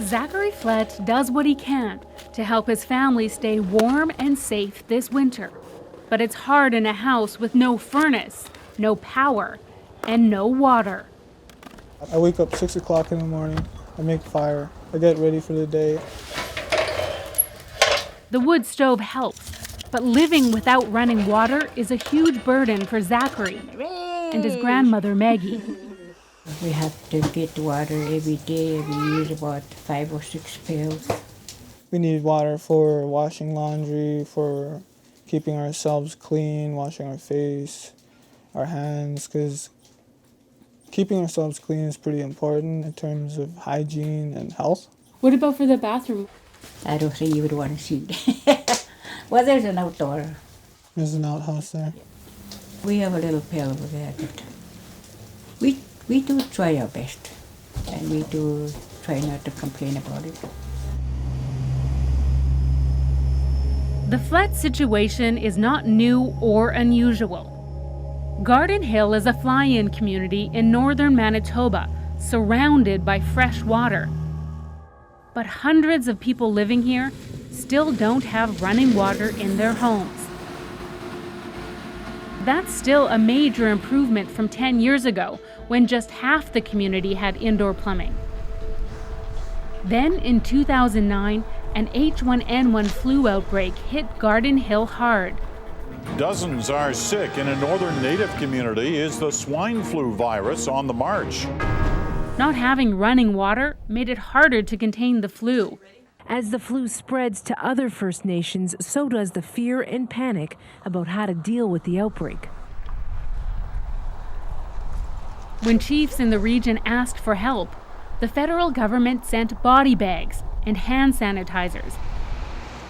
Zachary Flett does what he can to help his family stay warm and safe this winter. But it's hard in a house with no furnace, no power, and no water. I wake up 6 o'clock in the morning, I make fire, I get ready for the day. The wood stove helps, but living without running water is a huge burden for Zachary and his grandmother Maggie. We have to get water every day. We use about 5 or 6 pails. We need water for washing laundry, for keeping ourselves clean, washing our face, our hands, because keeping ourselves clean is pretty important in terms of hygiene and health. What about for the bathroom? I don't think you would want to see it. Well, there's an outdoor. There's an outhouse there. We have a little pail over there, but we do try our best, and we do try not to complain about it. The Flett situation is not new or unusual. Garden Hill is a fly-in community in northern Manitoba, surrounded by fresh water. But hundreds of people living here still don't have running water in their homes. That's still a major improvement from 10 years ago, when just half the community had indoor plumbing. Then in 2009, an H1N1 flu outbreak hit Garden Hill hard. Dozens are sick in a northern native community is the swine flu virus on the march. Not having running water made it harder to contain the flu. As the flu spreads to other First Nations, so does the fear and panic about how to deal with the outbreak. When chiefs in the region asked for help, the federal government sent body bags and hand sanitizers.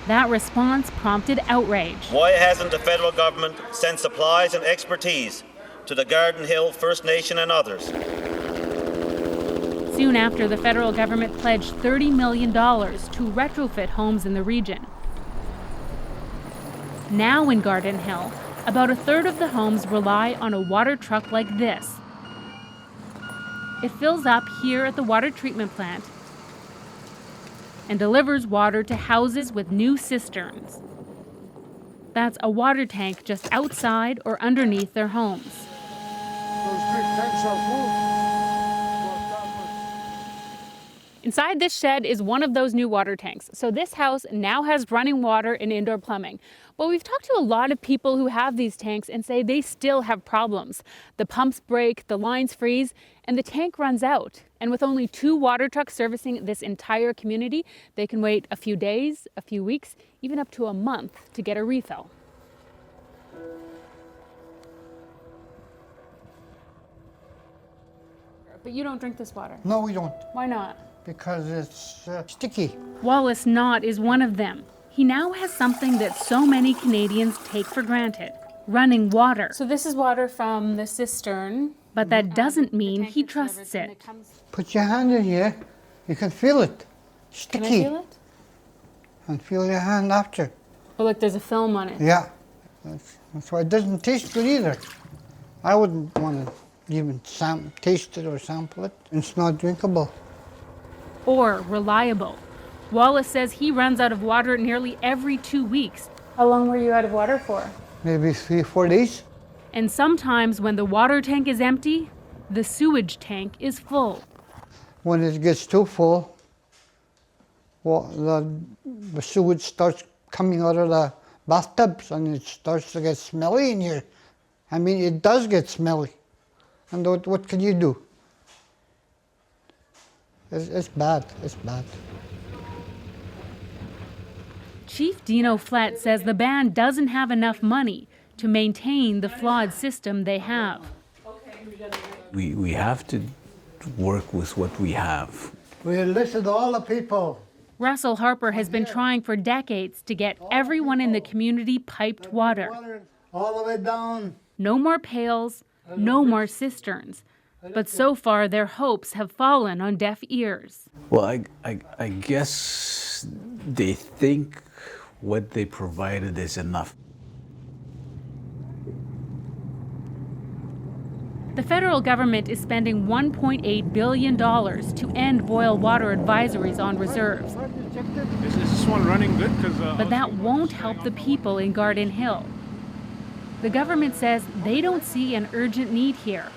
That response prompted outrage. Why hasn't the federal government sent supplies and expertise to the Garden Hill First Nation and others? Soon after, the federal government pledged $30 million to retrofit homes in the region. Now in Garden Hill, about a third of the homes rely on a water truck like this. It fills up here at the water treatment plant and delivers water to houses with new cisterns. That's a water tank just outside or underneath their homes. Inside this shed is one of those new water tanks. So this house now has running water and indoor plumbing. But we've talked to a lot of people who have these tanks and say they still have problems. The pumps break, the lines freeze, and the tank runs out. And with only 2 water trucks servicing this entire community, they can wait a few days, a few weeks, even up to a month to get a refill. But you don't drink this water? No, we don't. Why not? Because it's sticky. Wallace Knott is one of them. He now has something that so many Canadians take for granted, running water. So this is water from the cistern. But that doesn't mean he trusts it. Put your hand in here, you can feel it. Sticky. Can I feel it? And feel your hand after. Oh, look, there's a film on it. Yeah. That's why it doesn't taste good either. I wouldn't want to even taste it or sample it. It's not drinkable. Or reliable. Wallace says he runs out of water nearly every 2 weeks. How long were you out of water for? Maybe 3 or 4 days. And sometimes when the water tank is empty, the sewage tank is full. When it gets too full, well, the sewage starts coming out of the bathtubs and it starts to get smelly in here. I mean, it does get smelly. And what can you do? It's bad, it's bad. Chief Dino Flett says the band doesn't have enough money to maintain the flawed system they have. We have to work with what we have. We listen to all the people. Russell Harper has been trying for decades to get everyone in the community piped water. All the way down. No more pails, no more cisterns. But so far, their hopes have fallen on deaf ears. Well, I guess they think what they provided is enough. The federal government is spending $1.8 billion to end boil water advisories on reserves. Is this one running good? But that won't help the people in Garden Hill. The government says they don't see an urgent need here.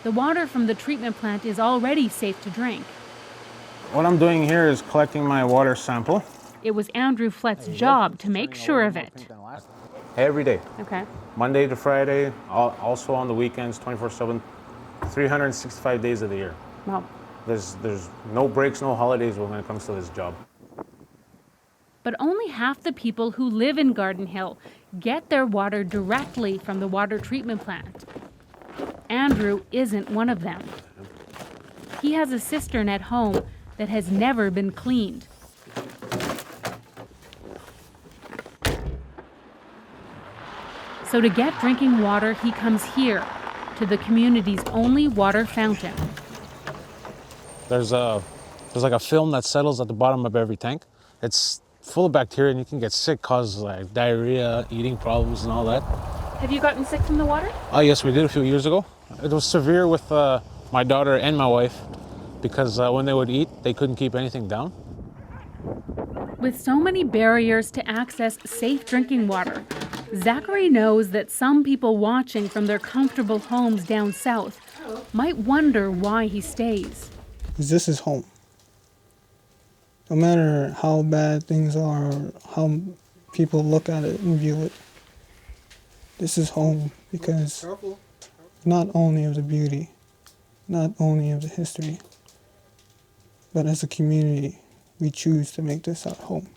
The water from the treatment plant is already safe to drink. What I'm doing here is collecting my water sample. It was Andrew Flett's job to make sure of it. Every day, Okay. Monday to Friday, also on the weekends, 24/7, 365 days of the year. Wow. There's no breaks, no holidays when it comes to this job. But only half the people who live in Garden Hill get their water directly from the water treatment plant. Andrew isn't one of them. He has a cistern at home that has never been cleaned. So to get drinking water, he comes here, to the community's only water fountain. There's like a film that settles at the bottom of every tank. It's full of bacteria and you can get sick, cause like diarrhea, eating problems and all that. Have you gotten sick from the water? Oh yes, we did a few years ago. It was severe with my daughter and my wife because when they would eat, they couldn't keep anything down. With so many barriers to access safe drinking water, Zachary knows that some people watching from their comfortable homes down south might wonder why he stays. Because this is home. No matter how bad things are or how people look at it and view it, this is home because not only of the beauty, not only of the history, but as a community, we choose to make this our home.